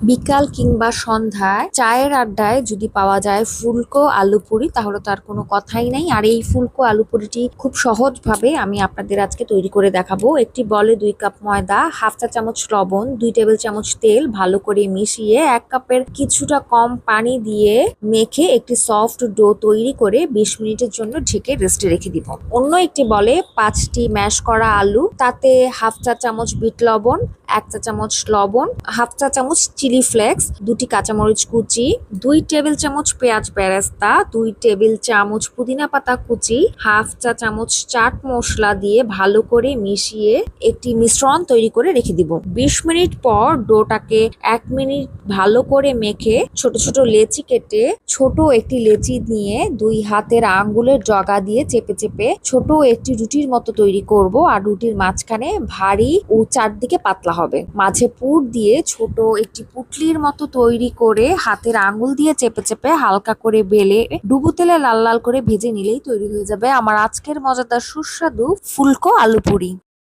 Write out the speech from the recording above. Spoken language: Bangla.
বিকাল কিংবা সন্ধ্যায় চায়ের আড্ডায় যদি পাওয়া যায় ফুলকো আলু পুরি তাহলে তো আর কোনো কথাই নাই। আর এই ফুলকো আলু পুরিটি খুব সহজভাবে আমি আপনাদের আজকে তৈরি করে দেখাবো। একটি বলে 2 কাপ ময়দা, হাফ চা চামচ লবণ, 2 টেবিল চামচ তেল ভালো করে মিশিয়ে 1 কাপের কিছুটা কম পানি দিয়ে মেখে একটি সফট ডো তৈরি করে 20 মিনিটের জন্য ঢেকে রেস্টে রেখে দিব। অন্য একটি বলে 5টি ম্যাশ করা আলু, তাতে হাফ চা চামচ বিট লবণ, 1 চা চামচ লবণ, হাফ চা চামচ চিলি ফ্লেক্স, 2টি কাঁচামরিচ কুচি, 2 টেবিল চামচ পেঁয়াজ বেরেস্তা, 2 টেবিল চামচ পুদিনা পাতা কুচি, হাফ চা চামচ চাট মশলা দিয়ে ভালো করে মিশিয়ে একটি মিশ্রণ তৈরি করে রেখে দিব। 20 মিনিট পর ডোটাকে 1 মিনিট ভালো করে মেখে ছোট ছোট লেচি কেটে ছোট একটি লেচি নিয়ে 2 হাতের আঙ্গুলের জগা দিয়ে চেপে চেপে ছোট একটি রুটির মতো তৈরি করব। আর রুটির মাঝখানে ভারী ও চারদিকে পাতলা হবে। মাঝে পুর দিয়ে ছোট একটি পুটলির মতো তৈরি করে হাতের আঙ্গুল দিয়ে চেপে চেপে হালকা করে বেলে ডুবো তেলে লাল লাল করে ভেজে নিলেই তৈরি হয়ে যাবে আমার আজকের মজাদার সুস্বাদু ফুলকো আলু পুরি।